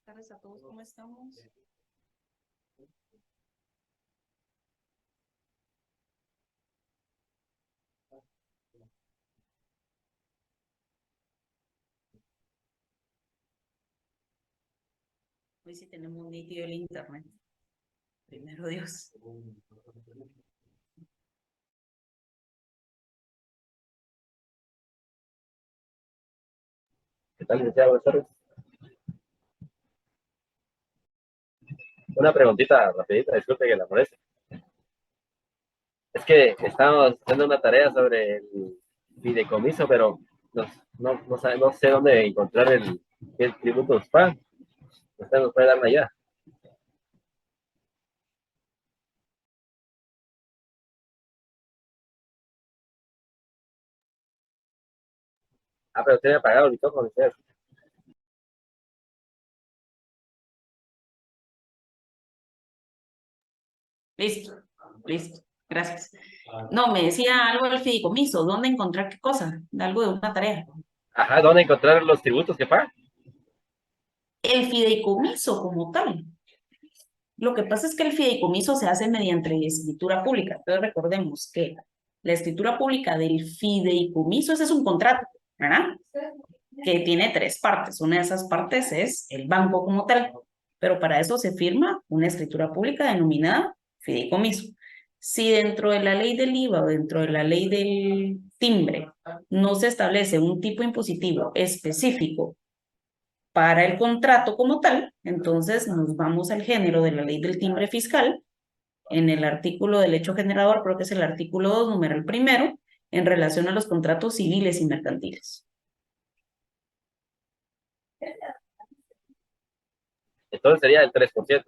Tardes a todos, ¿cómo estamos? Hoy sí tenemos nítido el internet. Primero Dios. ¿Qué tal, licenciado? Buenas tardes. Una preguntita rapidita, disculpe que la moleste. Es que estamos haciendo una tarea sobre el fideicomiso, pero no sé dónde encontrar el tributo SPA. ¿Usted nos puede dar una idea? Pero usted me ha pagado y todo con usted. Listo, listo. Gracias. No, me decía algo del fideicomiso. ¿Dónde encontrar qué cosa? Algo de una tarea. Ajá, ¿dónde encontrar los tributos que paga? El fideicomiso como tal. Lo que pasa es que el fideicomiso se hace mediante escritura pública. Entonces recordemos que la escritura pública del fideicomiso, ese es un contrato, ¿verdad? Que tiene tres partes. Una de esas partes es el banco como tal, pero para eso se firma una escritura pública denominada fideicomiso. Si dentro de la ley del IVA o dentro de la ley del timbre no se establece un tipo impositivo específico para el contrato como tal, entonces nos vamos al género de la ley del timbre fiscal, en el artículo del hecho generador, creo que es el artículo 2, numeral primero, en relación a los contratos civiles y mercantiles. Entonces sería el 3%.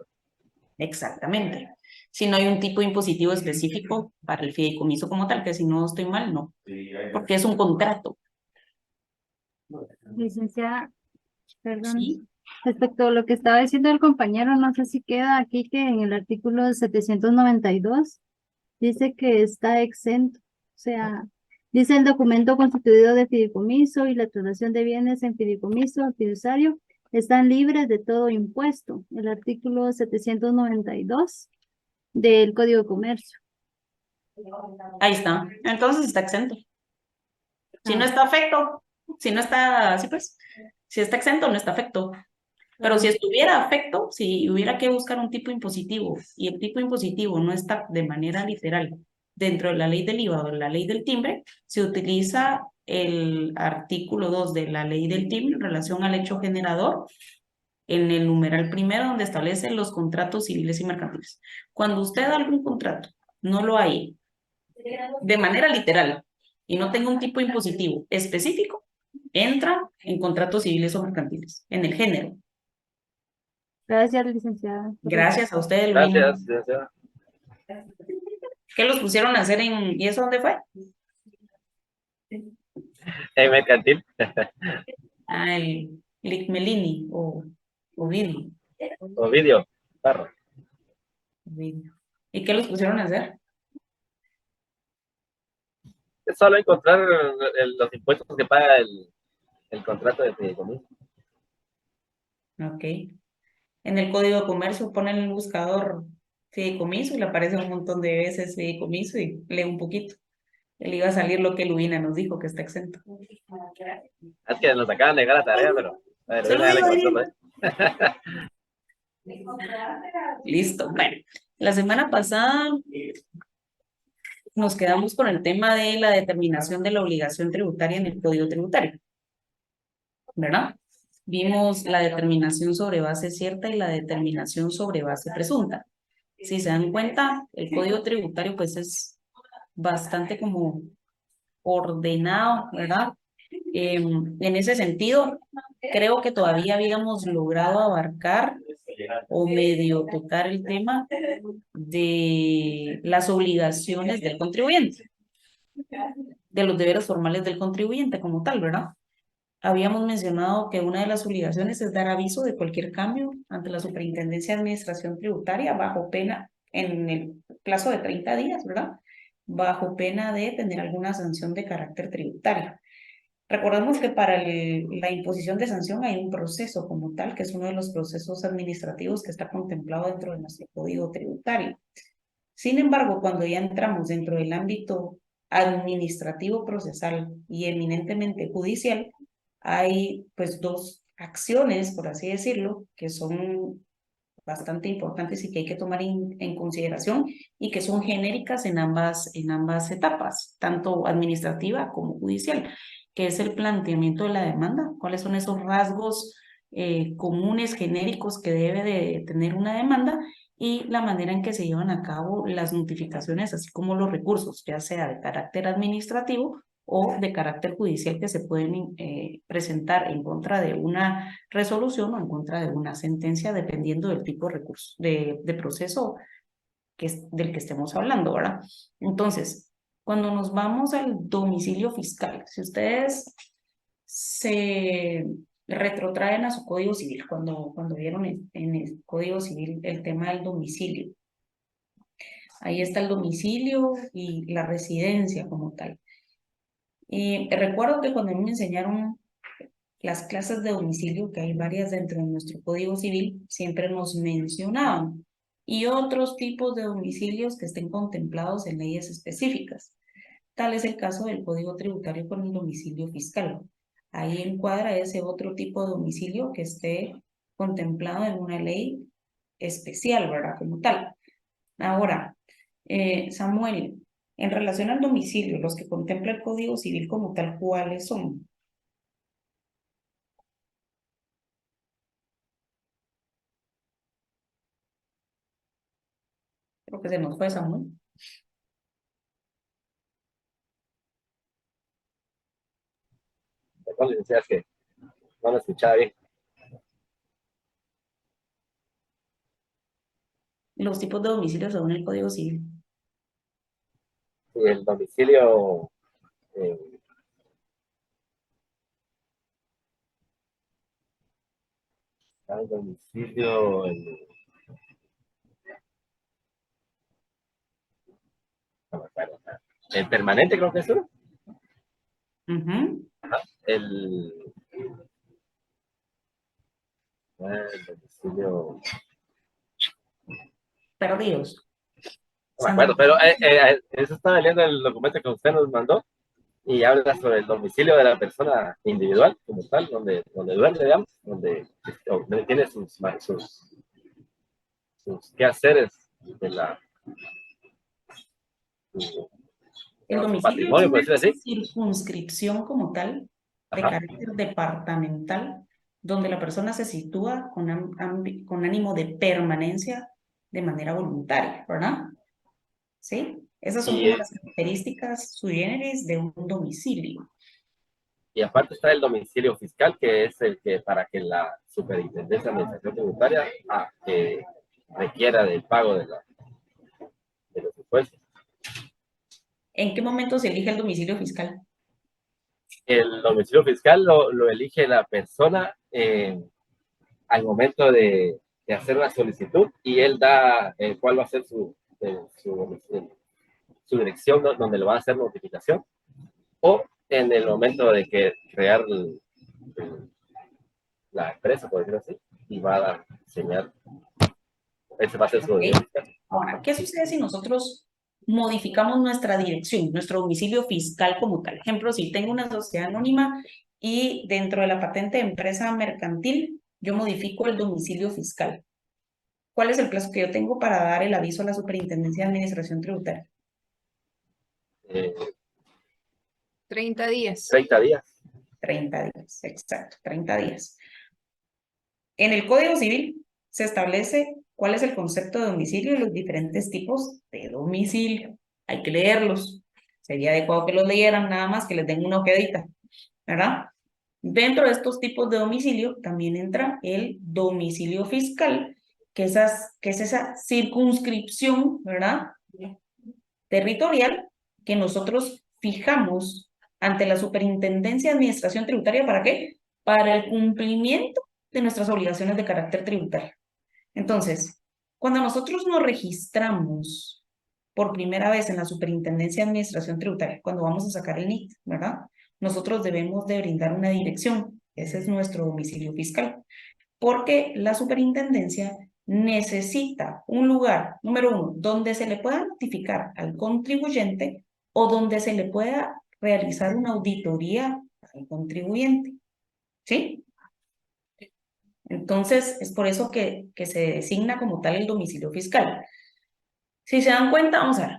Exactamente. Si no hay un tipo impositivo específico para el fideicomiso como tal, que si no estoy mal, no, porque es un contrato. Licenciada, perdón, ¿Sí? respecto a lo que estaba diciendo el compañero, no sé si queda aquí que en el artículo 792 dice que está exento, o sea, dice el documento constituido de fideicomiso y la traslación de bienes en fideicomiso al fiduciario están libres de todo impuesto, el artículo 792 del Código de Comercio. Ahí está. Entonces está exento. Si no Ah, está afecto, si no está, así pues, si está exento, no está afecto. Pero si estuviera afecto, si hubiera que buscar un tipo impositivo y el tipo impositivo no está de manera literal dentro de la ley del IVA o de la ley del timbre, se utiliza el artículo 2 de la ley del timbre en relación al hecho generador en el numeral primero donde establece los contratos civiles y mercantiles. Cuando usted da algún contrato, no lo hay de manera literal y no tenga un tipo impositivo específico, entra en contratos civiles o mercantiles, en el género. gracias, licenciada. Gracias a usted, Lubina. Gracias, licenciado. ¿Qué los pusieron a hacer en... ¿Y eso dónde fue? En mercantil. Ah, el Licmelini o Ovidio. Ovidio Parra. Ovidio. ¿Y qué los pusieron a hacer? Es solo encontrar los impuestos que paga el contrato de fideicomiso. Ok. En el Código de Comercio ponen en el buscador fideicomiso y le aparece un montón de veces fideicomiso y lee un poquito. Le iba a salir lo que Lubina nos dijo, que está exento. Es que nos acaban de dejar la tarea, pero a ver, Se lo ya la digo encontró, directo. pues. Listo. Bueno, la semana pasada nos quedamos con el tema de la determinación de la obligación tributaria en el Código Tributario, ¿verdad? Vimos la determinación sobre base cierta y la determinación sobre base presunta. Si se dan cuenta, el Código Tributario pues es bastante como ordenado, ¿verdad? En ese sentido, creo que todavía habíamos logrado abarcar o medio tocar el tema de las obligaciones del contribuyente, de los deberes formales del contribuyente como tal, ¿verdad? Habíamos mencionado que una de las obligaciones es dar aviso de cualquier cambio ante la Superintendencia de Administración Tributaria bajo pena, en el plazo de 30 días, ¿verdad? Bajo pena de tener alguna sanción de carácter tributario. Recordemos que para la imposición de sanción hay un proceso como tal, que es uno de los procesos administrativos que está contemplado dentro de nuestro Código Tributario. Sin embargo, cuando ya entramos dentro del ámbito administrativo procesal y eminentemente judicial, hay pues dos acciones, por así decirlo, que son bastante importantes y que hay que tomar en consideración y que son genéricas en ambas etapas, tanto administrativa como judicial, que es el planteamiento de la demanda, cuáles son esos rasgos comunes, genéricos que debe de tener una demanda y la manera en que se llevan a cabo las notificaciones, así como los recursos, ya sea de carácter administrativo o de carácter judicial que se pueden presentar en contra de una resolución o en contra de una sentencia, dependiendo del tipo de recurso, de proceso del que estemos hablando, ¿verdad? Entonces, cuando nos vamos al domicilio fiscal, si ustedes se retrotraen a su Código Civil, cuando vieron en el Código Civil el tema del domicilio, ahí está el domicilio y la residencia como tal. Y recuerdo que cuando me enseñaron las clases de domicilio, que hay varias dentro de nuestro Código Civil, siempre nos mencionaban, y otros tipos de domicilios que estén contemplados en leyes específicas. Tal es el caso del Código Tributario con el domicilio fiscal. Ahí encuadra ese otro tipo de domicilio que esté contemplado en una ley especial, ¿verdad? Como tal. Ahora, Samuel, en relación al domicilio, los que contempla el Código Civil como tal, ¿cuáles son? Creo que se nos fue Samuel. Perdón, licenciada, es que no lo escuchaba bien. Los tipos de domicilio según el Código Civil. Y el domicilio, eh, el domicilio, no me acuerdo, el permanente creo que es uno. Ujú. El, el domicilio, Perdidos. no me acuerdo, Samuel. pero eso estaba leyendo el documento que usted nos mandó y habla sobre el domicilio de la persona individual como tal, donde duerme, digamos, donde tiene sus quehaceres de su, El su domicilio es patrimonio, por una decirlo así. circunscripción como tal, de Ajá. carácter departamental, donde la persona se sitúa con ánimo de permanencia de manera voluntaria, ¿verdad? ¿Sí? Esas son Y, como las características sui generis de un domicilio. y aparte está el domicilio fiscal, que es el que para que la Superintendencia de Administración Tributaria requiera del pago de los impuestos. ¿En qué momento se elige el domicilio fiscal? El domicilio fiscal lo elige la persona al momento de hacer la solicitud y él da cuál va a ser su dirección donde lo va a hacer notificación o en el momento de que crear la empresa, por decirlo así, y va a dar señal. Ese va a ser su ¿Ok? domicilio fiscal. Ahora, ¿qué sucede si nosotros modificamos nuestra dirección, nuestro domicilio fiscal como tal? Ejemplo, si tengo una sociedad anónima y dentro de la patente de empresa mercantil, yo modifico el domicilio fiscal. ¿Cuál es el plazo que yo tengo para dar el aviso a la Superintendencia de Administración Tributaria? Eh, 30 días. 30 días. 30 días, exacto, 30 días. En el Código Civil se establece cuál es el concepto de domicilio y los diferentes tipos de domicilio. Hay que leerlos. Sería adecuado que los leyeran nada más, que les den una ojeadita, ¿verdad? Dentro de estos tipos de domicilio también entra el domicilio fiscal, que es esa circunscripción, ¿verdad? Territorial que nosotros fijamos ante la Superintendencia de Administración Tributaria. ¿Para qué? Para el cumplimiento de nuestras obligaciones de carácter tributario. Entonces, cuando nosotros nos registramos por primera vez en la Superintendencia de Administración Tributaria, cuando vamos a sacar el NIT, ¿verdad? nosotros debemos de brindar una dirección. Ese es nuestro domicilio fiscal. Porque la superintendencia necesita un lugar, número uno, donde se le pueda notificar al contribuyente o donde se le pueda realizar una auditoría al contribuyente. ¿Sí? Entonces, es por eso que se designa como tal el domicilio fiscal. Si se dan cuenta, vamos a ver.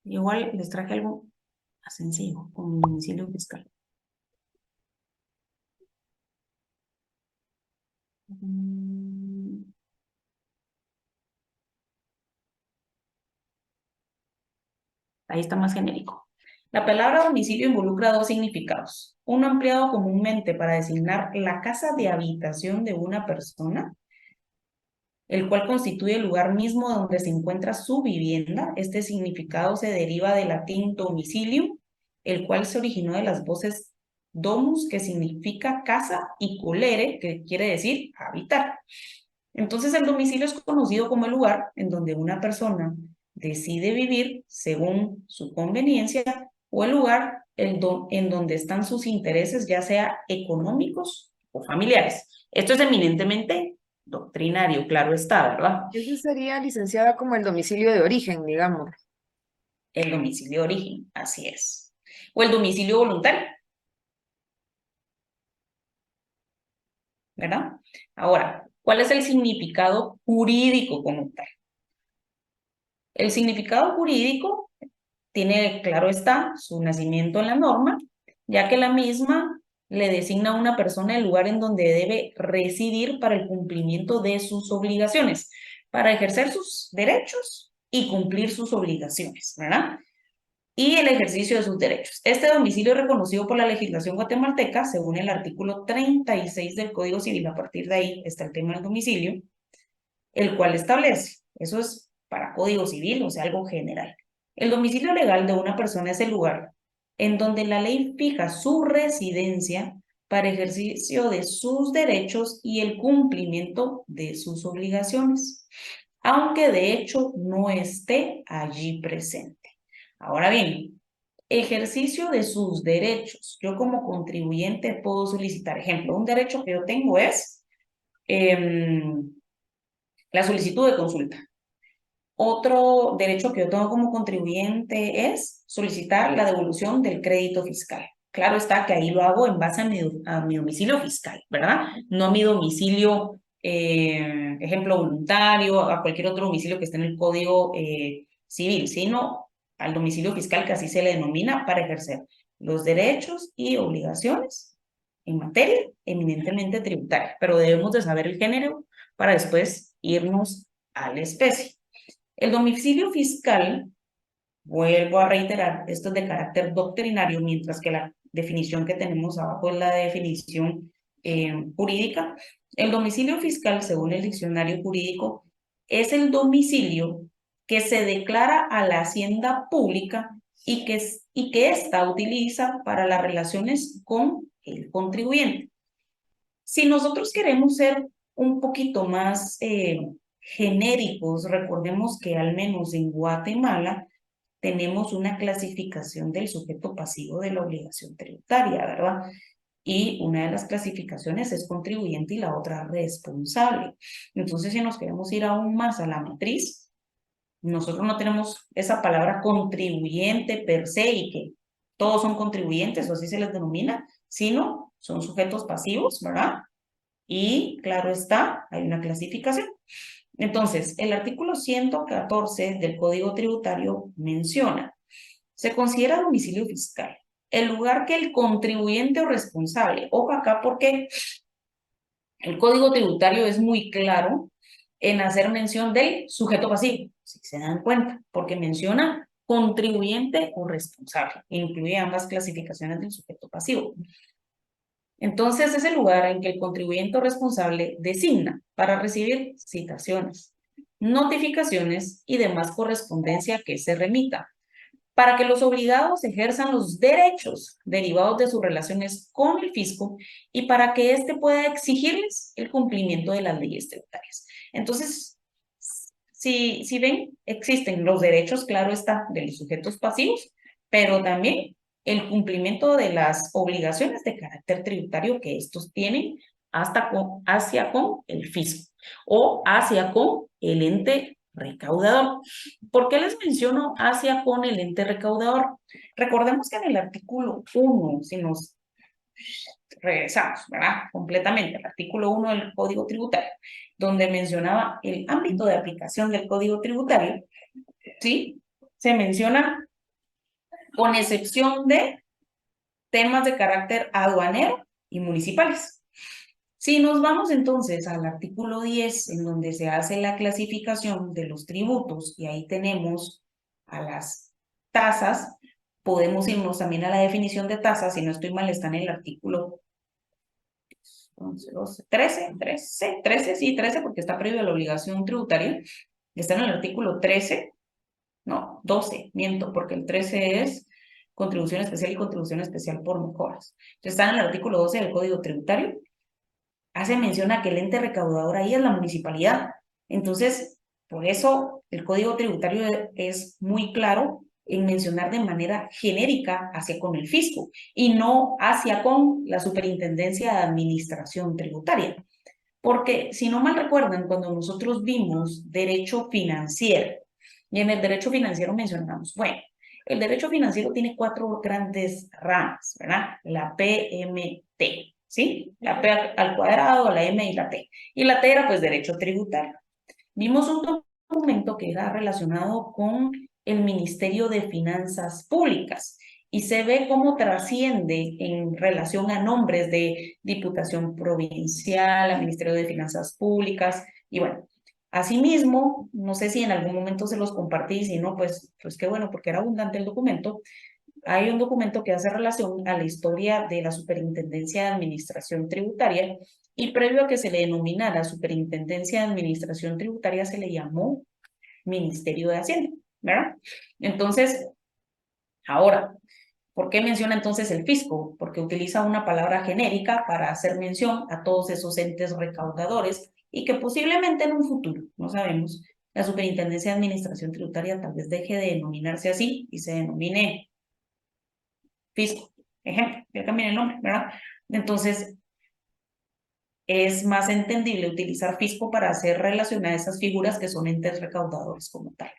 Igual les traje algo más sencillo, como domicilio fiscal. Ahí está más genérico. La palabra domicilio involucra dos significados. Uno empleado comúnmente para designar la casa de habitación de una persona, el cual constituye el lugar mismo donde se encuentra su vivienda. Este significado se deriva del latín domicilium, el cual se originó de las voces domus, que significa casa, y colere, que quiere decir habitar. Entonces, el domicilio es conocido como el lugar en donde una persona decide vivir según su conveniencia o el lugar en donde están sus intereses, ya sea económicos o familiares. Esto es eminentemente doctrinario, claro está, ¿verdad? Ese sería, licenciada, como el domicilio de origen, digamos. El domicilio de origen, así es. O el domicilio voluntario, ¿verdad? Ahora, ¿cuál es el significado jurídico como tal? El significado jurídico tiene, claro está, su nacimiento en la norma, ya que la misma le designa a una persona el lugar en donde debe residir para el cumplimiento de sus obligaciones, para ejercer sus derechos y cumplir sus obligaciones, ¿verdad? Y el ejercicio de sus derechos. Este domicilio es reconocido por la legislación guatemalteca, según el artículo 36 del Código Civil. A partir de ahí está el tema del domicilio, el cual establece, eso es para Código Civil, o sea, algo general. El domicilio legal de una persona es el lugar en donde la ley fija su residencia para ejercicio de sus derechos y el cumplimiento de sus obligaciones, aunque de hecho no esté allí presente. Ahora bien, ejercicio de sus derechos. Yo como contribuyente puedo solicitar, ejemplo, un derecho que yo tengo es la solicitud de consulta. Otro derecho que yo tengo como contribuyente es solicitar la devolución del crédito fiscal. Claro está que ahí lo hago en base a mi domicilio fiscal, ¿verdad? No a mi domicilio, ejemplo, voluntario, a cualquier otro domicilio que esté en el Código Civil, sino al domicilio fiscal, que así se le denomina, para ejercer los derechos y obligaciones en materia eminentemente tributaria. Pero debemos de saber el género para después irnos a la especie. El domicilio fiscal, vuelvo a reiterar, esto es de carácter doctrinario, mientras que la definición que tenemos abajo es la definición jurídica. El domicilio fiscal, según el diccionario jurídico, es el domicilio que se declara a la hacienda pública y que ésta utiliza para las relaciones con el contribuyente. Si nosotros queremos ser un poquito más genéricos, recordemos que al menos en Guatemala tenemos una clasificación del sujeto pasivo de la obligación tributaria, ¿verdad? Y una de las clasificaciones es contribuyente y la otra responsable. Entonces, si nos queremos ir aún más a la matriz, nosotros no tenemos esa palabra contribuyente per se y que todos son contribuyentes, o así se les denomina, sino son sujetos pasivos, ¿verdad? Y claro está, hay una clasificación. Entonces, el artículo 114 del Código Tributario menciona, se considera domicilio fiscal el lugar que el contribuyente o responsable, ojo acá porque el Código Tributario es muy claro en hacer mención del sujeto pasivo, si se dan cuenta, porque menciona contribuyente o responsable, incluye ambas clasificaciones del sujeto pasivo. Entonces, es el lugar en que el contribuyente responsable designa para recibir citaciones, notificaciones y demás correspondencia que se remita, para que los obligados ejerzan los derechos derivados de sus relaciones con el fisco y para que éste pueda exigirles el cumplimiento de las leyes tributarias. Entonces, si ven, existen los derechos, claro está, de los sujetos pasivos, pero también el cumplimiento de las obligaciones de carácter tributario que estos tienen hacia con el fisco o hacia con el ente recaudador. ¿Por qué les menciono hacia con el ente recaudador? Recordemos que en el artículo 1, si nos regresamos, ¿verdad? Completamente al artículo 1 del Código Tributario, donde mencionaba el ámbito de aplicación del Código Tributario, ¿sí? Se menciona con excepción de temas de carácter aduanero y municipales. Si nos vamos entonces al artículo 10, en donde se hace la clasificación de los tributos, y ahí tenemos a las tasas, podemos irnos también a la definición de tasas, si no estoy mal, está en el artículo 11, 12, 13, sí, 13, porque está previo a la obligación tributaria, está en el artículo 13, no, 12, miento, porque el 13 es contribución especial y contribución especial por mejoras. Entonces está en el artículo 12 del Código Tributario, hace mención a que el ente recaudador ahí es la municipalidad. Entonces, por eso el Código Tributario es muy claro en mencionar de manera genérica hacia con el fisco y no hacia con la Superintendencia de Administración Tributaria. Porque si no mal recuerdan, cuando nosotros vimos derecho financiero, y en el derecho financiero mencionamos, bueno, el derecho financiero tiene 4 grandes ramas, ¿verdad? La PMT, ¿sí? La P al cuadrado, la M y la T. Y la T era pues derecho tributario. Vimos un documento que era relacionado con el Ministerio de Finanzas Públicas y se ve cómo trasciende en relación a nombres de Diputación Provincial, al Ministerio de Finanzas Públicas y bueno. Asimismo, no sé si en algún momento se los compartí, si no, pues qué bueno, porque era abundante el documento. Hay un documento que hace relación a la historia de la Superintendencia de Administración Tributaria y previo a que se le denominara Superintendencia de Administración Tributaria se le llamó Ministerio de Hacienda, ¿verdad? Entonces, ahora, ¿por qué menciona entonces el fisco? Porque utiliza una palabra genérica para hacer mención a todos esos entes recaudadores y que posiblemente en un futuro, no sabemos, la Superintendencia de Administración Tributaria tal vez deje de denominarse así y se denomine fisco. Ejemplo, ya cambié el nombre, ¿verdad? Entonces, es más entendible utilizar fisco para hacer relación a esas figuras que son entes recaudadores como tal.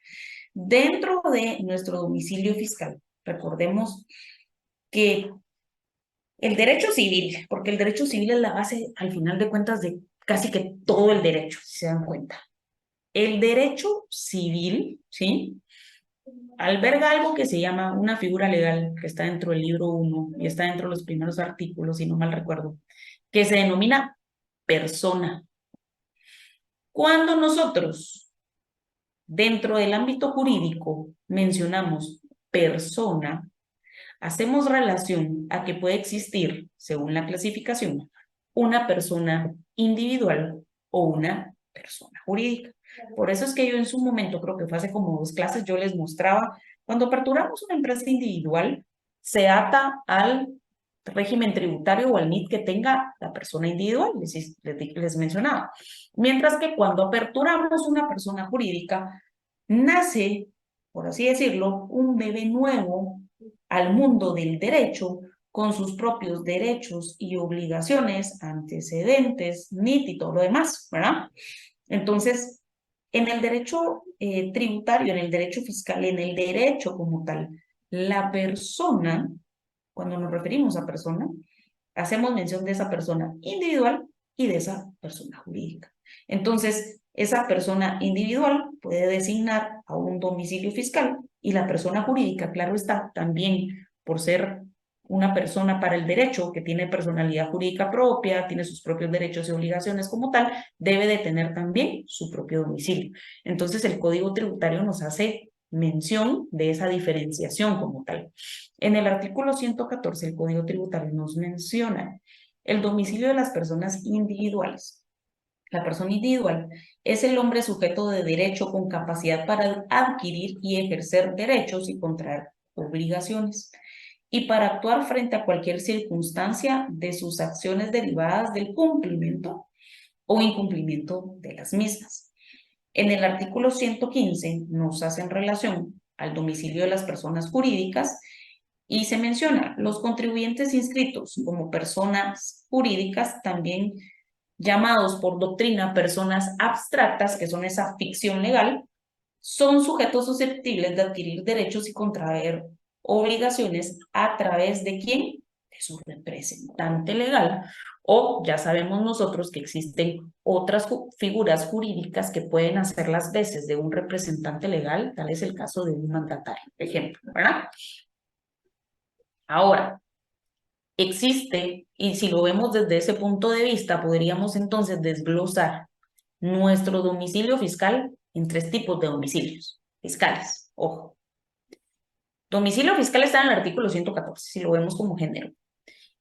Dentro de nuestro domicilio fiscal, recordemos que el derecho civil, porque el derecho civil es la base, al final de cuentas, de casi que todo el derecho, si se dan cuenta. El derecho civil, ¿sí? Alberga algo que se llama una figura legal, que está dentro del libro 1 y está dentro de los primeros artículos, si no mal recuerdo, que se denomina persona. Cuando nosotros, dentro del ámbito jurídico, mencionamos persona, hacemos relación a que puede existir, según la clasificación, una persona individual o una persona jurídica. Por eso es que yo en su momento, creo que fue hace como 2 clases, yo les mostraba, cuando aperturamos una empresa individual, se ata al régimen tributario o al NIT que tenga la persona individual, les mencionaba. Mientras que cuando aperturamos una persona jurídica, nace, por así decirlo, un bebé nuevo al mundo del derecho con sus propios derechos y obligaciones, antecedentes, NIT y todo lo demás, ¿verdad? Entonces, en el derecho tributario, en el derecho fiscal, en el derecho como tal, la persona, cuando nos referimos a persona, hacemos mención de esa persona individual y de esa persona jurídica. Entonces, esa persona individual puede designar a un domicilio fiscal y la persona jurídica, claro está, también por ser una persona para el derecho que tiene personalidad jurídica propia, tiene sus propios derechos y obligaciones como tal, debe de tener también su propio domicilio. Entonces, el Código Tributario nos hace mención de esa diferenciación como tal. En el artículo 114, el Código Tributario nos menciona el domicilio de las personas individuales. La persona individual es el hombre sujeto de derecho con capacidad para adquirir y ejercer derechos y contraer obligaciones, y para actuar frente a cualquier circunstancia de sus acciones derivadas del cumplimiento o incumplimiento de las mismas. En el artículo 115 nos hacen relación al domicilio de las personas jurídicas Y se menciona, los contribuyentes inscritos como personas jurídicas, también llamados por doctrina personas abstractas, que son esa ficción legal, son sujetos susceptibles de adquirir derechos y contraer obligaciones a través de quién, de su representante legal, o ya sabemos nosotros que existen otras figuras jurídicas que pueden hacer las veces de un representante legal, tal es el caso de un mandatario, por ejemplo, ¿verdad? Ahora, existe, y si lo vemos desde ese punto de vista, podríamos entonces desglosar nuestro domicilio fiscal en 3 tipos de domicilios fiscales. Ojo. Domicilio fiscal está en el artículo 114, si lo vemos como género.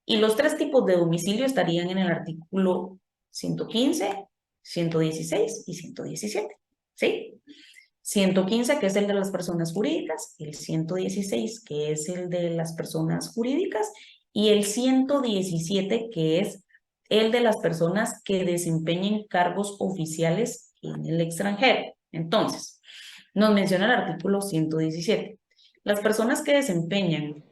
Y los 3 tipos de domicilio estarían en el artículo 115, 116 y 117. ¿Sí? 115, que es el de las personas jurídicas, el 116, que es el de las personas jurídicas, y el 117, que es el de las personas que desempeñen cargos oficiales en el extranjero. Entonces, nos menciona el artículo 117. Las personas que desempeñan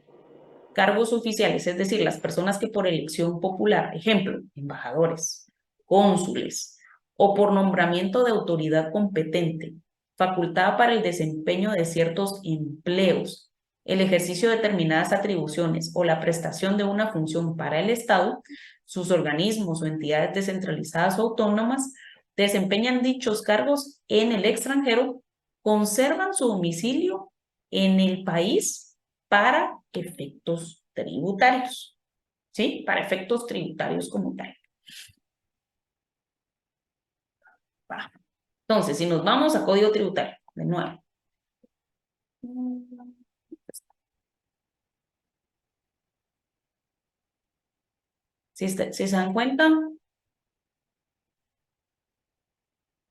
cargos oficiales, es decir, las personas que por elección popular, ejemplo, embajadores, cónsules, o por nombramiento de autoridad competente, facultada para el desempeño de ciertos empleos, el ejercicio de determinadas atribuciones o la prestación de una función para el Estado, sus organismos o entidades descentralizadas o autónomas desempeñan dichos cargos en el extranjero, conservan su domicilio en el país para efectos tributarios, ¿sí? Para efectos tributarios como tal. Va. Entonces, si nos vamos a Código Tributario, de nuevo. Si se dan cuenta,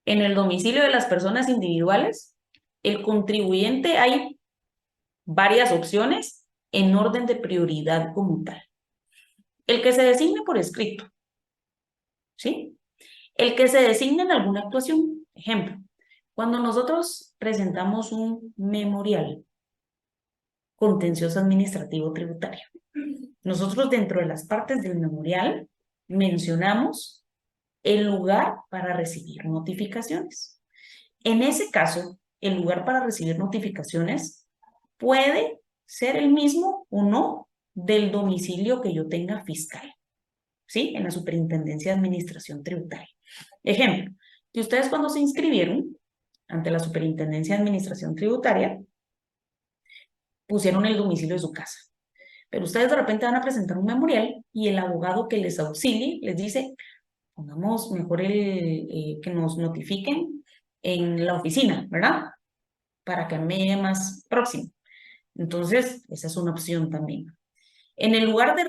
en el domicilio de las personas individuales, el contribuyente hay varias opciones en orden de prioridad como tal. El que se designe por escrito, ¿sí? El que se designe en alguna actuación. Ejemplo, cuando nosotros presentamos un memorial contencioso administrativo tributario, nosotros dentro de las partes del memorial mencionamos el lugar para recibir notificaciones. En ese caso, el lugar para recibir notificaciones puede ser el mismo o no del domicilio que yo tenga fiscal, ¿sí? En la Superintendencia de Administración Tributaria. Ejemplo, que ustedes cuando se inscribieron ante la Superintendencia de Administración Tributaria, pusieron el domicilio de su casa. Pero ustedes de repente van a presentar un memorial y el abogado que les auxilie les dice, pongamos mejor que nos notifiquen en la oficina, ¿verdad? Para que me llegue más próximo. Entonces, esa es una opción también. En el lugar de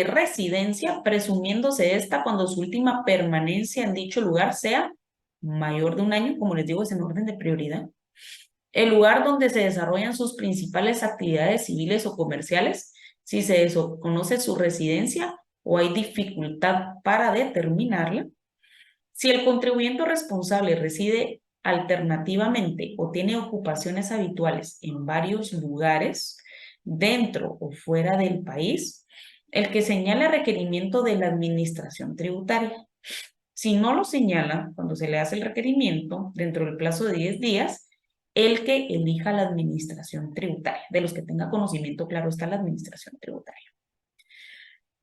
residencia, presumiéndose esta cuando su última permanencia en dicho lugar sea mayor de 1 año, como les digo, es en orden de prioridad. El lugar donde se desarrollan sus principales actividades civiles o comerciales, si se desconoce su residencia o hay dificultad para determinarla. Si el contribuyente responsable reside alternativamente o tiene ocupaciones habituales en varios lugares, dentro o fuera del país, el que señala requerimiento de la administración tributaria. Si no lo señala, cuando se le hace el requerimiento, dentro del plazo de 10 días, el que elija la administración tributaria. De los que tenga conocimiento, claro, está la administración tributaria.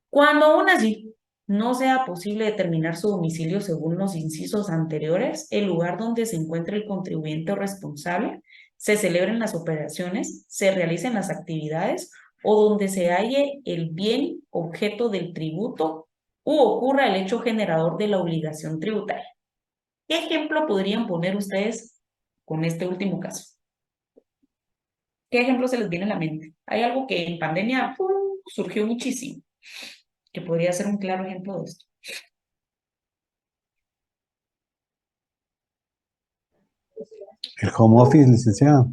Cuando aún así no sea posible determinar su domicilio según los incisos anteriores, el lugar donde se encuentre el contribuyente o responsable, se celebren las operaciones, se realicen las actividades o donde se halle el bien objeto del tributo u ocurra el hecho generador de la obligación tributaria. ¿Qué ejemplo podrían poner ustedes con este último caso? ¿Qué ejemplo se les viene a la mente? Hay algo que en pandemia surgió muchísimo, que podría ser un claro ejemplo de esto. El home office, licenciada.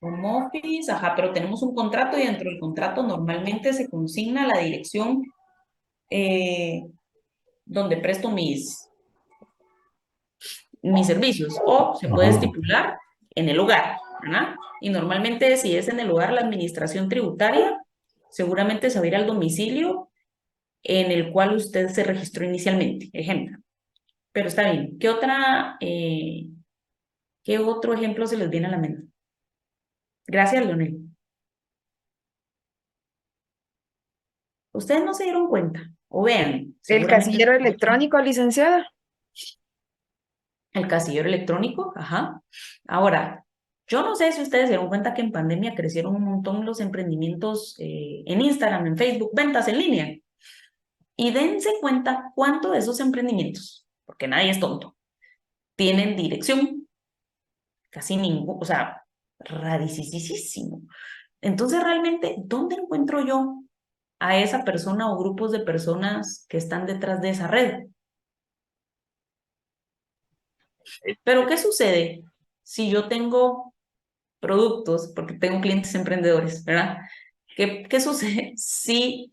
Home office, ajá, pero tenemos un contrato y dentro del contrato normalmente se consigna la dirección donde presto mis servicios o se puede Ajá. estipular en el hogar, ¿verdad? Y normalmente si es en el lugar la administración tributaria, seguramente se va a ir al domicilio en el cual usted se registró inicialmente, ejemplo. Pero está bien. ¿Qué otro ejemplo se les viene a la mente? Gracias, Leonel. Ustedes no se dieron cuenta, o vean, El seguramente casillero electrónico, licenciada. el casillero electrónico, ajá. Ahora, yo no sé si ustedes se dieron cuenta que en pandemia crecieron un montón los emprendimientos en Instagram, en Facebook, ventas en línea. Y dense cuenta cuánto de esos emprendimientos, porque nadie es tonto, tienen dirección, casi ningún, o sea, radicísimo. Entonces, realmente, ¿dónde encuentro yo a esa persona o grupos de personas que están detrás de esa red? Pero, ¿qué sucede si yo tengo productos, porque tengo clientes emprendedores, ¿verdad? ¿Qué sucede si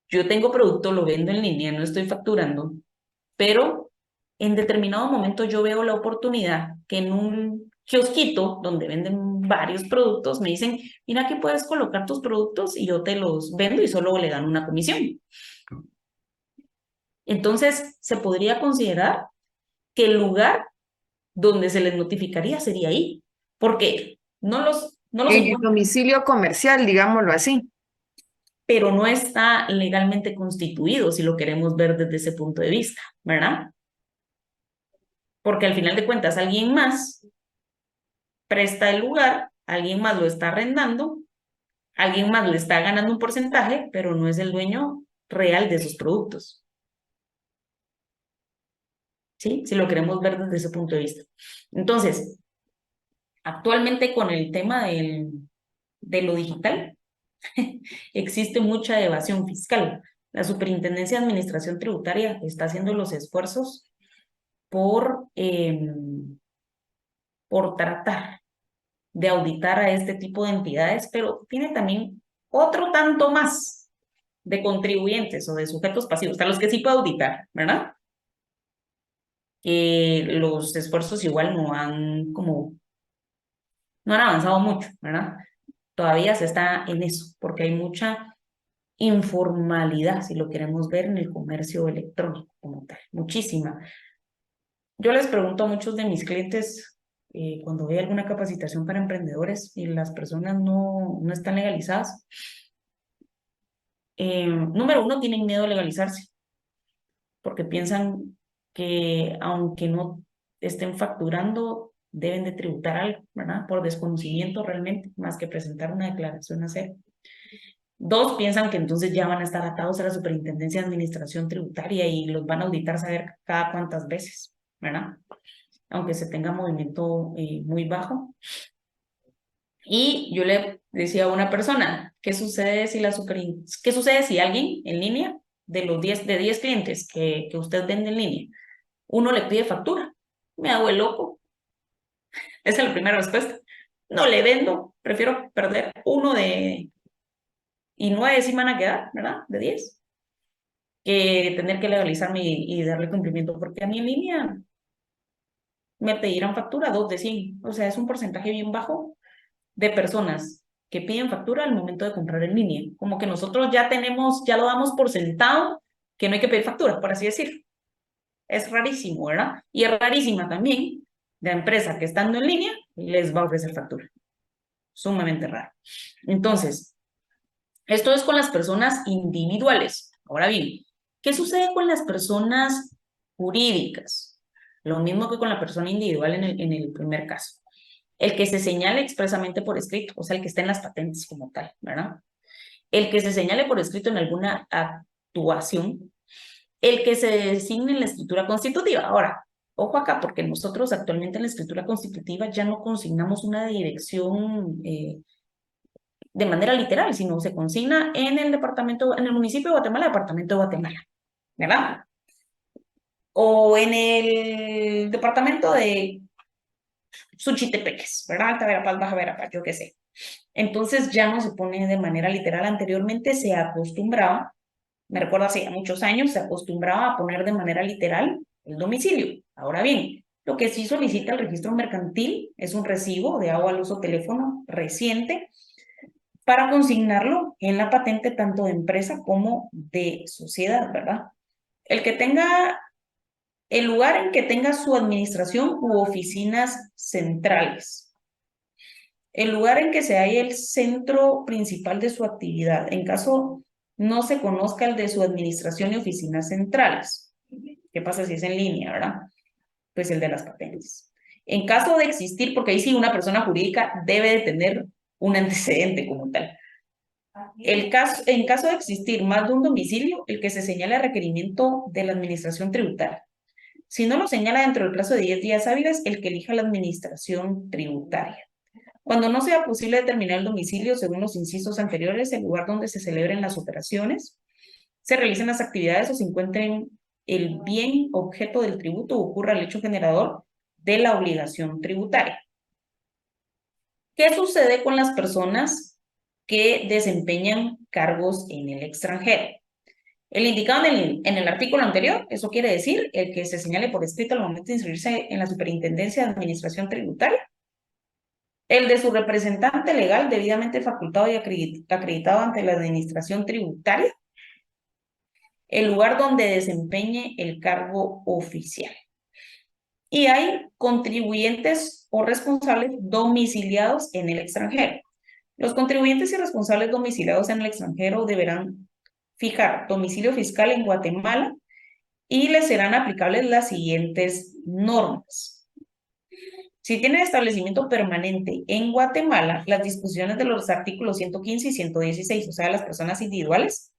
yo tengo producto, lo vendo en línea, no estoy facturando, pero en determinado momento yo veo la oportunidad que en un kiosquito donde venden varios productos me dicen, mira que puedes colocar tus productos y yo te los vendo y solo le dan una comisión? Entonces, se podría considerar que el lugar donde se les notificaría sería ahí, porque no los En el encuentro, domicilio comercial, digámoslo así. pero no está legalmente constituido si lo queremos ver desde ese punto de vista, ¿verdad? Porque al final de cuentas alguien más presta el lugar, alguien más lo está arrendando, alguien más le está ganando un porcentaje, pero no es el dueño real de esos productos, ¿sí? Si lo queremos ver desde ese punto de vista. Entonces, actualmente con el tema de lo digital, existe mucha evasión fiscal. La Superintendencia de Administración Tributaria está haciendo los esfuerzos por tratar de auditar a este tipo de entidades, pero tiene también otro tanto más de contribuyentes o de sujetos pasivos, a los que sí puede auditar, ¿verdad? Los esfuerzos igual no han avanzado mucho, ¿verdad? Todavía se está en eso, porque hay mucha informalidad, si lo queremos ver, en el comercio electrónico como tal, muchísima. Yo les pregunto a muchos de mis clientes cuando hay alguna capacitación para emprendedores y las personas no están legalizadas. Número uno, tienen miedo a legalizarse porque piensan que aunque no estén facturando, deben de tributar algo, ¿verdad? Por desconocimiento realmente, más que presentar una declaración a hacer. Dos, piensan que entonces ya van a estar atados a la Superintendencia de Administración Tributaria y los van a auditar saber cada cuántas veces, ¿verdad? Aunque se tenga movimiento muy bajo. Y yo le decía a una persona, ¿qué sucede si alguien en línea, de 10 clientes que usted vende en línea, uno le pide factura? Me hago el loco. Esa es la primera respuesta. No le vendo, prefiero perder uno y 9 sí me van a quedar, ¿verdad? De 10, que tener que legalizarme y darle cumplimiento, porque a mí en línea me pedirán factura 2 de 100. O sea, es un porcentaje bien bajo de personas que piden factura al momento de comprar en línea. Como que nosotros ya lo damos por sentado que no hay que pedir factura, por así decir. Es rarísimo, ¿verdad? Y es rarísima también la empresa que estando en línea les va a ofrecer factura. Sumamente raro. Entonces, esto es con las personas individuales. Ahora bien, ¿qué sucede con las personas jurídicas? Lo mismo que con la persona individual en el primer caso. El que se señale expresamente por escrito, o sea, el que está en las patentes como tal, ¿verdad? El que se señale por escrito en alguna actuación, el que se designe en la escritura constitutiva. Ahora, ojo acá, porque nosotros actualmente en la escritura constitutiva ya no consignamos una dirección de manera literal, sino se consigna en el municipio de Guatemala, departamento de Guatemala, ¿verdad? O en el departamento de Suchitepeques, ¿verdad? Alta Verapaz, Baja Verapaz, yo qué sé. Entonces ya no se pone de manera literal. Anteriormente se acostumbraba, me recuerdo hace muchos años, se acostumbraba a poner de manera literal el domicilio. Ahora bien, Lo que sí solicita el registro mercantil es un recibo de agua, luz o teléfono reciente para consignarlo en la patente tanto de empresa como de sociedad, ¿verdad? El lugar en que tenga su administración u oficinas centrales. El lugar en que se halla el centro principal de su actividad, en caso no se conozca el de su administración y oficinas centrales. ¿Qué pasa si es en línea, verdad? Pues el de las patentes. En caso de existir, porque ahí sí una persona jurídica debe de tener un antecedente como tal. En caso de existir más de un domicilio, el que se señala el requerimiento de la administración tributaria. Si no lo señala dentro del plazo de 10 días hábiles, el que elija la administración tributaria. Cuando no sea posible determinar el domicilio según los incisos anteriores, el lugar donde se celebren las operaciones, se realicen las actividades o se encuentren el bien objeto del tributo o ocurra el hecho generador de la obligación tributaria. ¿Qué sucede con las personas que desempeñan cargos en el extranjero? El indicado en el artículo anterior, eso quiere decir el que se señale por escrito al momento de inscribirse en la Superintendencia de Administración Tributaria, el de su representante legal debidamente facultado y acreditado ante la Administración Tributaria, el lugar donde desempeñe el cargo oficial. Y hay contribuyentes o responsables domiciliados en el extranjero. Los contribuyentes y responsables domiciliados en el extranjero deberán fijar domicilio fiscal en Guatemala y les serán aplicables las siguientes normas. Si tienen establecimiento permanente en Guatemala, las disposiciones de los artículos 115 y 116, o sea, las personas individuales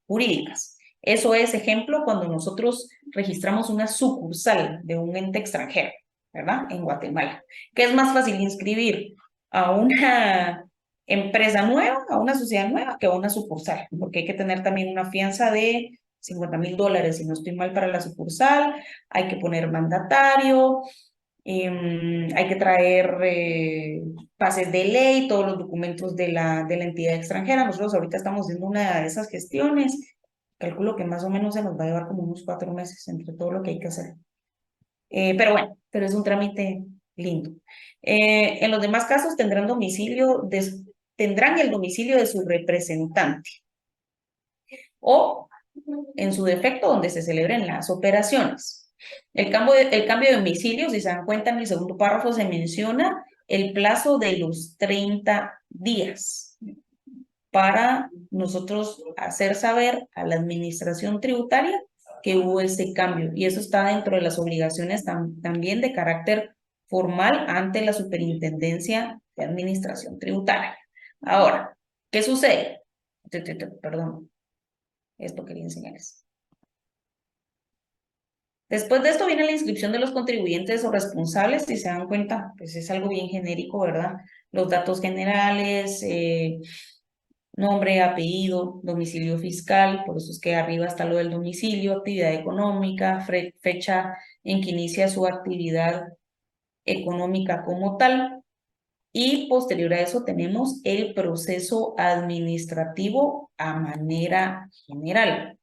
jurídicas. Eso es ejemplo cuando nosotros registramos una sucursal de un ente extranjero, ¿verdad? En Guatemala. Que es más fácil inscribir a una empresa nueva, a una sociedad nueva, que a una sucursal, porque hay que tener también una fianza de $50,000, si no estoy mal, para la sucursal, hay que poner mandatario, hay que traer pases de ley, todos los documentos de la entidad extranjera. Nosotros ahorita estamos haciendo una de esas gestiones. Calculo que más o menos se nos va a llevar como unos 4 meses entre todo lo que hay que hacer. Pero bueno, pero es un trámite lindo. En los demás casos tendrán el domicilio de su representante o, en su defecto, donde se celebren las operaciones. El cambio de domicilio, si se dan cuenta, en el segundo párrafo se menciona el plazo de los 30 días para nosotros hacer saber a la administración tributaria que hubo ese cambio. Y eso está dentro de las obligaciones también de carácter formal ante la Superintendencia de Administración Tributaria. Ahora, ¿qué sucede? Perdón, esto quería enseñarles. Después de esto viene la inscripción de los contribuyentes o responsables. Si se dan cuenta, pues es algo bien genérico, ¿verdad? Los datos generales, nombre, apellido, domicilio fiscal, por eso es que arriba está lo del domicilio, actividad económica, fecha en que inicia su actividad económica como tal. Y posterior a eso tenemos el proceso administrativo a manera general.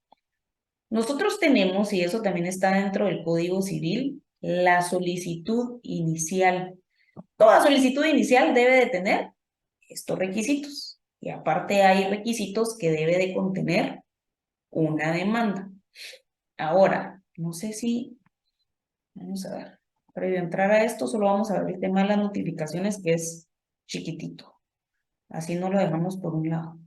Nosotros tenemos, y eso también está dentro del Código Civil, la solicitud inicial. Toda solicitud inicial debe de tener estos requisitos. Y aparte hay requisitos que debe de contener una demanda. Ahora, no sé si... Vamos a ver. Previo a entrar a esto, solo vamos a ver el tema de las notificaciones, que es chiquitito. Así no lo dejamos por un lado.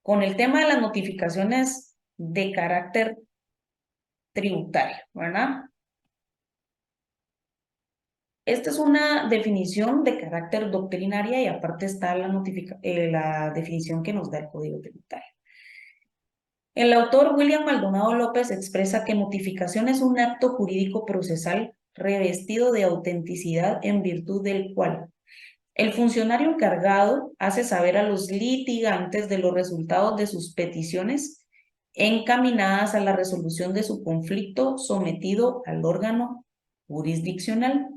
Con el tema de las notificaciones de carácter tributario, ¿verdad? Esta es una definición de carácter doctrinaria y aparte está la definición que nos da el Código Tributario. El autor William Maldonado López expresa que notificación es un acto jurídico procesal revestido de autenticidad en virtud del cual el funcionario encargado hace saber a los litigantes de los resultados de sus peticiones encaminadas a la resolución de su conflicto sometido al órgano jurisdiccional.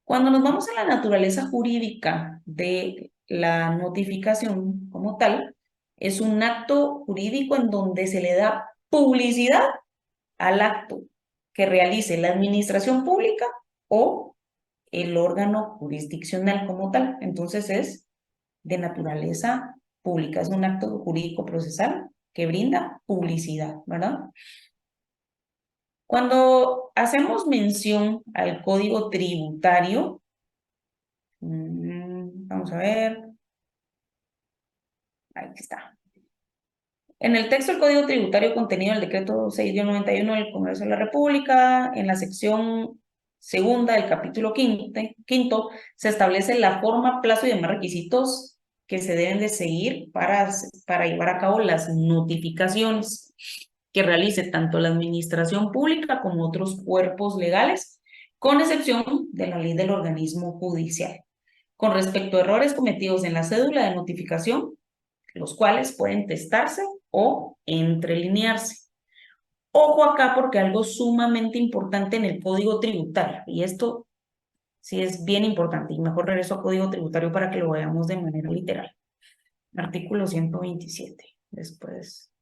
Cuando nos vamos a la naturaleza jurídica de la notificación como tal, es un acto jurídico en donde se le da publicidad al acto que realice la administración pública o el órgano jurisdiccional como tal. Entonces es de naturaleza pública, es un acto jurídico procesal que brinda publicidad, ¿verdad? Cuando hacemos mención al código tributario, vamos a ver, ahí está. En el texto del Código Tributario contenido en el Decreto 6-91 del Congreso de la República, en la sección segunda del capítulo quinto, se establece la forma, plazo y demás requisitos que se deben de seguir para llevar a cabo las notificaciones que realice tanto la administración pública como otros cuerpos legales, con excepción de la ley del organismo judicial. Con respecto a errores cometidos en la cédula de notificación, los cuales pueden testarse o entrelinearse. Ojo acá porque algo sumamente importante en el Código Tributario, y esto sí es bien importante, y mejor regreso al Código Tributario para que lo veamos de manera literal. Artículo 127, después,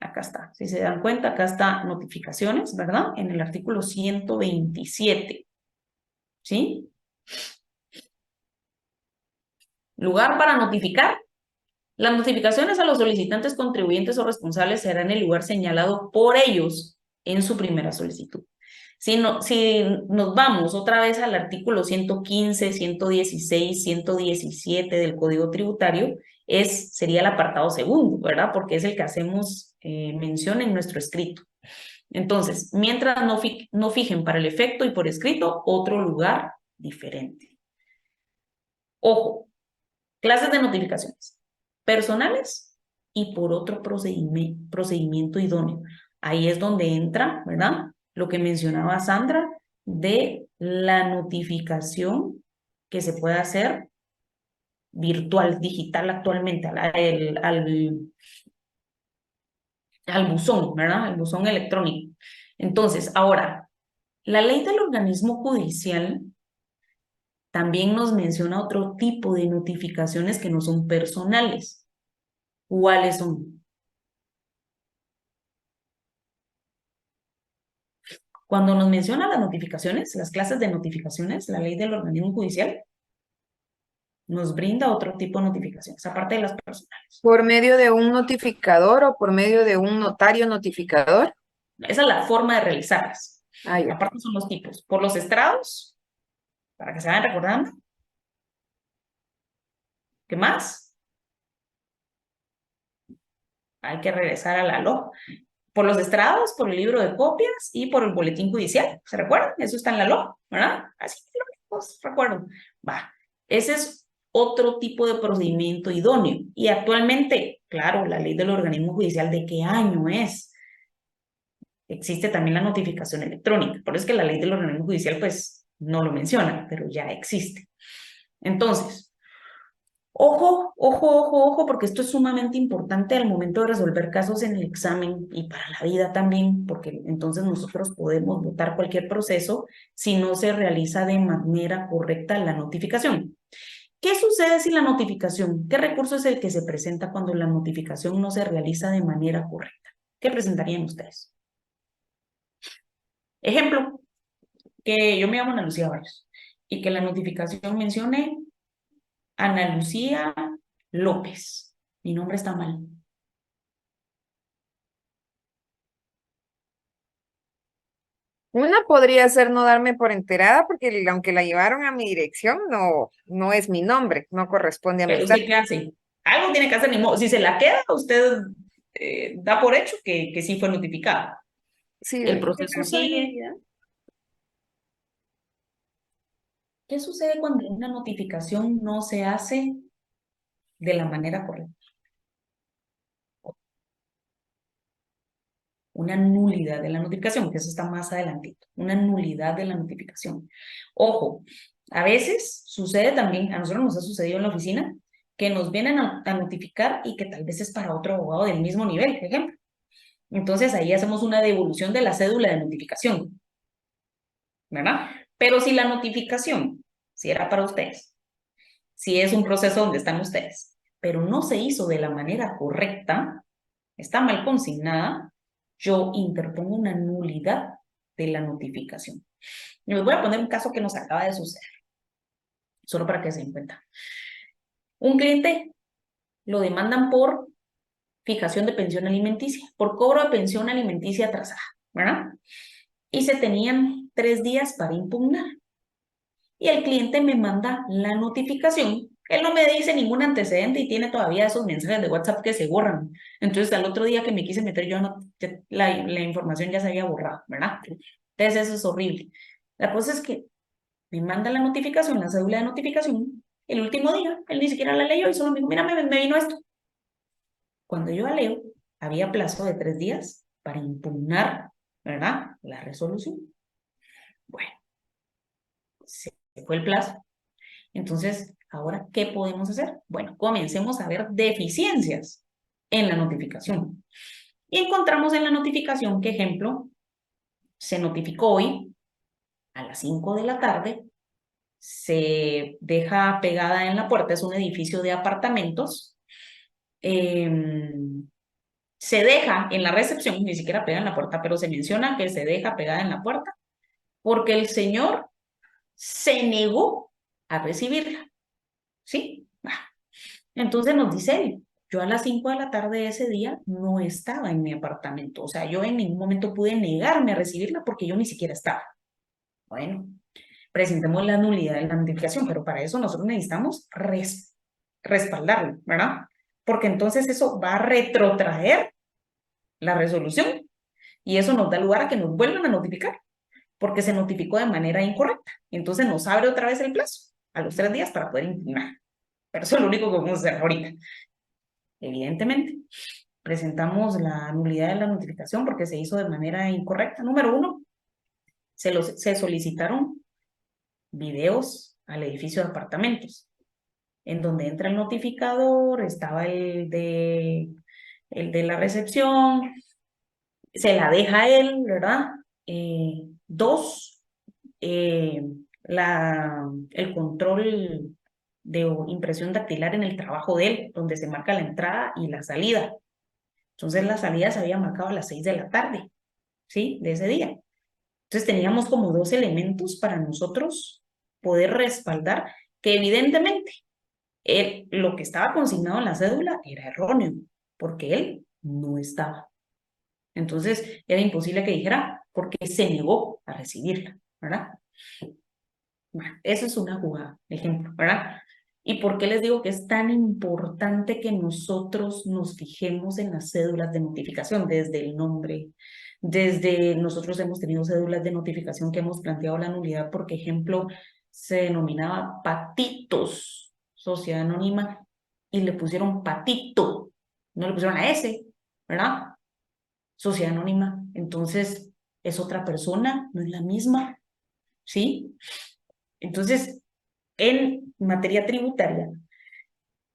acá está, si se dan cuenta, acá está notificaciones, ¿verdad? En el artículo 127, ¿sí? Lugar para notificar. Las notificaciones a los solicitantes, contribuyentes o responsables serán en el lugar señalado por ellos en su primera solicitud. Si nos vamos otra vez al artículo 115, 116, 117 del Código Tributario, sería el apartado segundo, ¿verdad? Porque es el que hacemos mención en nuestro escrito. Entonces, mientras no fijen para el efecto y por escrito otro lugar diferente. Ojo, clases de notificaciones personales y por otro procedimiento idóneo. Ahí es donde entra, ¿verdad? Lo que mencionaba Sandra de la notificación que se puede hacer virtual, digital actualmente, al buzón, ¿verdad? Al buzón electrónico. Entonces, ahora, la ley del organismo judicial también nos menciona otro tipo de notificaciones que no son personales. ¿Cuáles son? Cuando nos menciona las notificaciones, las clases de notificaciones, la ley del organismo judicial nos brinda otro tipo de notificaciones, aparte de las personales. ¿Por medio de un notificador o por medio de un notario notificador? Esa es la forma de realizarlas. Ah, ya. Aparte son los tipos. Por los estrados, para que se vayan recordando. ¿Qué más? Hay que regresar a la LOJ. Por los estrados, por el libro de copias y por el boletín judicial. ¿Se recuerdan? Eso está en la LOJ, ¿verdad? Así que los recuerdo. Va. Ese es otro tipo de procedimiento idóneo. Y actualmente, claro, la ley del organismo judicial, ¿de qué año es? Existe también la notificación electrónica. Por eso es que la ley del organismo judicial, pues, no lo menciona, pero ya existe. Entonces, ojo, ojo, ojo, ojo, porque esto es sumamente importante al momento de resolver casos en el examen y para la vida también, porque entonces nosotros podemos votar cualquier proceso si no se realiza de manera correcta la notificación. ¿Qué sucede si la notificación, qué recurso es el que se presenta cuando la notificación no se realiza de manera correcta? ¿Qué presentarían ustedes? Ejemplo, que yo me llamo Ana Lucía Barrios y que la notificación mencione Ana Lucía López. Mi nombre está mal. Una podría ser no darme por enterada porque aunque la llevaron a mi dirección, no es mi nombre, no corresponde a mi Pero estatus. ¿usted qué hace? Algo tiene que hacer, ni modo. Si se la queda, usted da por hecho que sí fue notificada. Sí, El proceso sigue. ¿Qué sucede cuando una notificación no se hace de la manera correcta? Una nulidad de la notificación, que eso está más adelantito. Una nulidad de la notificación. Ojo, a veces sucede también, a nosotros nos ha sucedido en la oficina, que nos vienen a notificar y que tal vez es para otro abogado del mismo nivel, por ejemplo. Entonces ahí hacemos una devolución de la cédula de notificación, ¿verdad? Pero si la notificación, si era para ustedes, si es un proceso donde están ustedes, pero no se hizo de la manera correcta, está mal consignada, yo interpongo una nulidad de la notificación. Y les voy a poner un caso que nos acaba de suceder, solo para que se den cuenta. Un cliente lo demandan por fijación de pensión alimenticia, por cobro de pensión alimenticia atrasada, ¿verdad? Y se tenían 3 días para impugnar. Y el cliente me manda la notificación. Él no me dice ningún antecedente y tiene todavía esos mensajes de WhatsApp que se borran. Entonces, al otro día que me quise meter, la información ya se había borrado, ¿verdad? Entonces, eso es horrible. La cosa es que me manda la notificación, la cédula de notificación, el último día, él ni siquiera la leyó y solo me dijo, mira, me vino esto. Cuando yo la leo, había plazo de 3 días para impugnar, ¿verdad? La resolución. Bueno, se fue el plazo. Entonces, ahora, ¿qué podemos hacer? Bueno, comencemos a ver deficiencias en la notificación. Y encontramos en la notificación que, ejemplo, se notificó hoy a las 5 de la tarde, se deja pegada en la puerta, es un edificio de apartamentos, se deja en la recepción, ni siquiera pega en la puerta, pero se menciona que se deja pegada en la puerta porque el señor se negó a recibirla, ¿sí? Entonces nos dice él, yo a las 5 de la tarde de ese día no estaba en mi apartamento, o sea, yo en ningún momento pude negarme a recibirla porque yo ni siquiera estaba. Bueno, presentemos la nulidad de la notificación, pero para eso nosotros necesitamos respaldarlo, ¿verdad? Porque entonces eso va a retrotraer la resolución y eso nos da lugar a que nos vuelvan a notificar porque se notificó de manera incorrecta. Entonces nos abre otra vez el plazo a los 3 días para poder impugnar. Pero eso es lo único que vamos a hacer ahorita. Evidentemente, presentamos la nulidad de la notificación porque se hizo de manera incorrecta. Número 1, se solicitaron videos al edificio de apartamentos, en donde entra el notificador, estaba el de la recepción, se la deja a él, ¿verdad? 2, el control de impresión dactilar en el trabajo de él, donde se marca la entrada y la salida. Entonces la salida se había marcado a las 6 de la tarde, ¿sí? De ese día. Entonces teníamos como 2 elementos para nosotros poder respaldar que evidentemente lo que estaba consignado en la cédula era erróneo, porque él no estaba. Entonces era imposible que dijera porque se negó a recibirla, ¿verdad? Bueno, eso es una jugada, ejemplo, ¿verdad? ¿Y por qué les digo que es tan importante que nosotros nos fijemos en las cédulas de notificación desde el nombre? Nosotros hemos tenido cédulas de notificación que hemos planteado la nulidad porque, ejemplo, se denominaba Patitos, sociedad anónima, y le pusieron Patito, no le pusieron a S, ¿verdad? Sociedad anónima, entonces es otra persona, no es la misma, ¿sí? Entonces, en materia tributaria,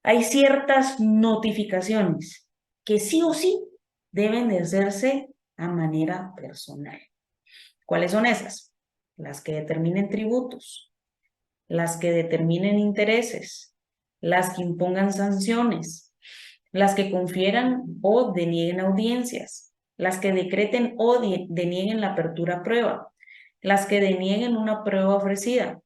hay ciertas notificaciones que sí o sí deben de hacerse a manera personal. ¿Cuáles son esas? Las que determinen tributos, las que determinen intereses, las que impongan sanciones, las que confieran o denieguen audiencias, las que decreten o denieguen la apertura a prueba, las que denieguen una prueba ofrecida,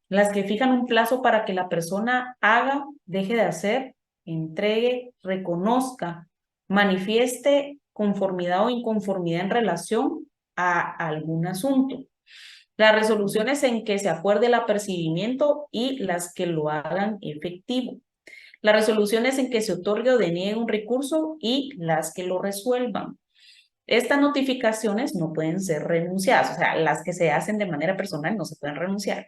las que fijan un plazo para que la persona haga, deje de hacer, entregue, reconozca, manifieste conformidad o inconformidad en relación a algún asunto. Las resoluciones en que se acuerde el apercibimiento y las que lo hagan efectivo. Las resoluciones en que se otorgue o deniegue un recurso y las que lo resuelvan. Estas notificaciones no pueden ser renunciadas, o sea, las que se hacen de manera personal no se pueden renunciar.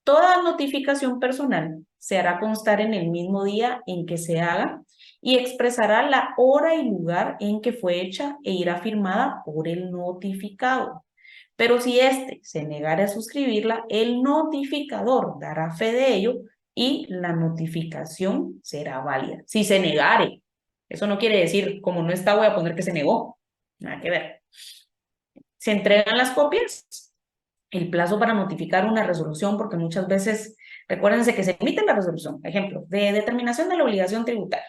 Toda notificación personal se hará constar en el mismo día en que se haga y expresará la hora y lugar en que fue hecha e irá firmada por el notificado. Pero si éste se negara a suscribirla, el notificador dará fe de ello y la notificación será válida. Si se negare, eso no quiere decir, como no está, voy a poner que se negó. Nada que ver. Se entregan las copias. El plazo para notificar una resolución, porque muchas veces, recuérdense que se emite la resolución, ejemplo, de determinación de la obligación tributaria.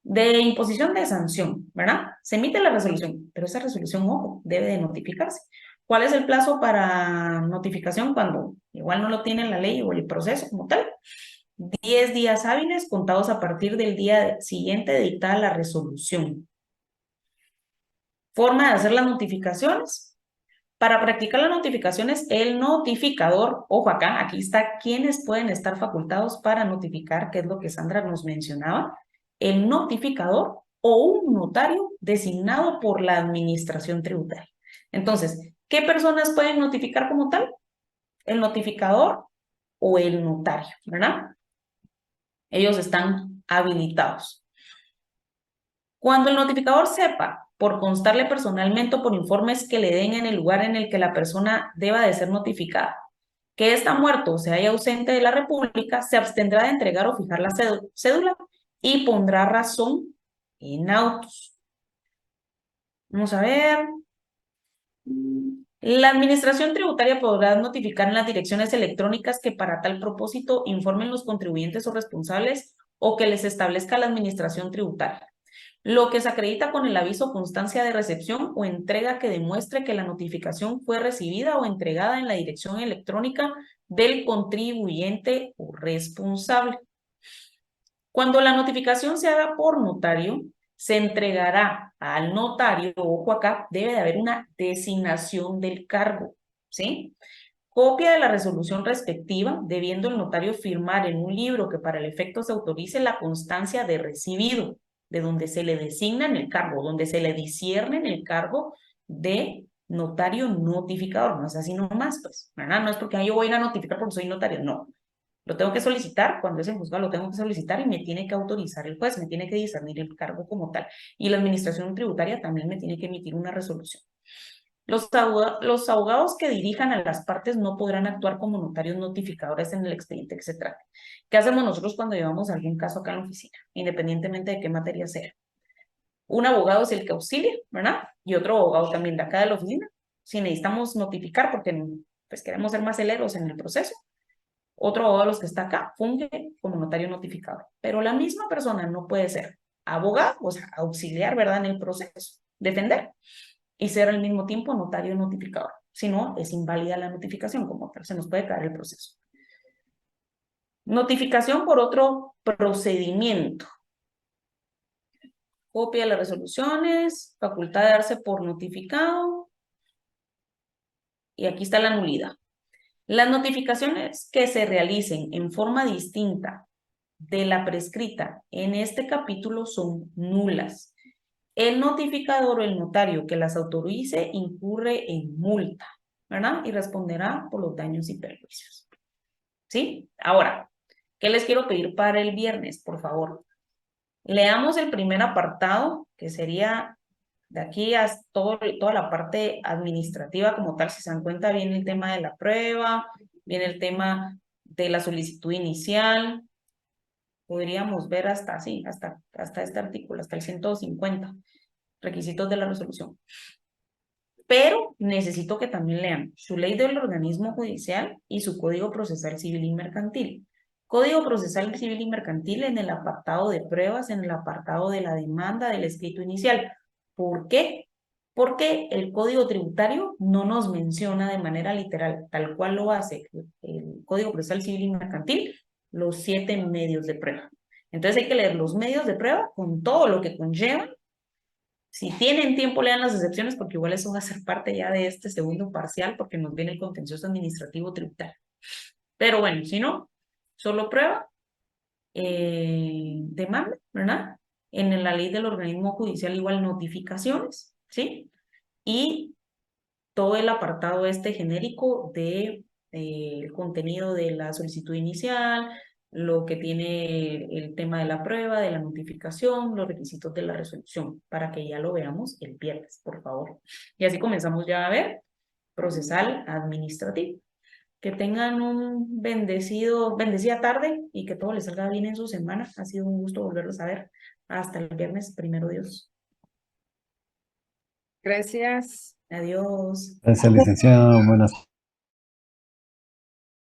de imposición de sanción, ¿verdad? Se emite la resolución, pero esa resolución, ojo, debe de notificarse. ¿Cuál es el plazo para notificación cuando igual no lo tiene la ley o el proceso como tal? 10 días hábiles contados a partir del día siguiente de dictada la resolución. Forma de hacer las notificaciones. Para practicar las notificaciones, el notificador, ojo acá, aquí está quiénes pueden estar facultados para notificar, que es lo que Sandra nos mencionaba, el notificador o un notario designado por la administración tributaria. Entonces, ¿qué personas pueden notificar como tal? El notificador o el notario, ¿verdad? Ellos están habilitados. Cuando el notificador sepa, por constarle personalmente o por informes que le den en el lugar en el que la persona deba de ser notificada, que está muerto o se haya ausente de la República, se abstendrá de entregar o fijar la cédula y pondrá razón en autos. Vamos a ver. La administración tributaria podrá notificar en las direcciones electrónicas que para tal propósito informen los contribuyentes o responsables o que les establezca la administración tributaria. Lo que se acredita con el aviso constancia de recepción o entrega que demuestre que la notificación fue recibida o entregada en la dirección electrónica del contribuyente o responsable. Cuando la notificación se haga por notario, se entregará al notario, ojo acá, debe de haber una designación del cargo, ¿sí? Copia de la resolución respectiva, debiendo el notario firmar en un libro que para el efecto se autorice la constancia de recibido, de donde se le designa en el cargo, donde se le discierne en el cargo de notario notificador. No es así nomás, pues, ¿verdad? No es porque yo voy a ir a notificar porque soy notario, no. Lo tengo que solicitar, cuando es en juzgado lo tengo que solicitar y me tiene que autorizar el juez, me tiene que discernir el cargo como tal. Y la administración tributaria también me tiene que emitir una resolución. Los abogados que dirijan a las partes no podrán actuar como notarios notificadores en el expediente que se trate. ¿Qué hacemos nosotros cuando llevamos algún caso acá en la oficina? Independientemente de qué materia sea. Un abogado es el que auxilia, ¿verdad? Y otro abogado también de acá de la oficina. Si necesitamos notificar porque pues, queremos ser más celeros en el proceso, otro abogado de los que está acá funge como notario notificador. Pero la misma persona no puede ser abogado, o sea, auxiliar, ¿verdad? En el proceso, defender, y ser al mismo tiempo notario notificador. Si no, es inválida la notificación como tal, se nos puede caer el proceso. Notificación por otro procedimiento. Copia de las resoluciones, facultad de darse por notificado, y aquí está la nulidad. Las notificaciones que se realicen en forma distinta de la prescrita en este capítulo son nulas. El notificador o el notario que las autorice incurre en multa, ¿verdad? Y responderá por los daños y perjuicios. ¿Sí? Ahora, ¿qué les quiero pedir para el viernes, por favor? Leamos el primer apartado, que sería de aquí a toda la parte administrativa como tal. Si se dan cuenta, viene el tema de la prueba, viene el tema de la solicitud inicial. Podríamos ver hasta este artículo, hasta el 150, requisitos de la resolución. Pero necesito que también lean su ley del organismo judicial y su Código Procesal Civil y Mercantil. Código Procesal Civil y Mercantil en el apartado de pruebas, en el apartado de la demanda del escrito inicial. ¿Por qué? Porque el Código Tributario no nos menciona de manera literal, tal cual lo hace el Código Procesal Civil y Mercantil, los 7 medios de prueba. Entonces hay que leer los medios de prueba con todo lo que conllevan. Si tienen tiempo, lean las excepciones, porque igual eso va a ser parte ya de este segundo parcial, porque nos viene el contencioso administrativo tributario. Pero bueno, si no, solo prueba, demanda, ¿verdad? En la ley del organismo judicial igual notificaciones, ¿sí? Y todo el apartado este genérico de el contenido de la solicitud inicial, lo que tiene el tema de la prueba, de la notificación, los requisitos de la resolución, para que ya lo veamos el viernes, por favor. Y así comenzamos ya a ver procesal administrativo. Que tengan un bendecida tarde y que todo les salga bien en su semana. Ha sido un gusto volverlos a ver. Hasta el viernes, primero Dios. Gracias. Adiós. Gracias, licenciado. Buenas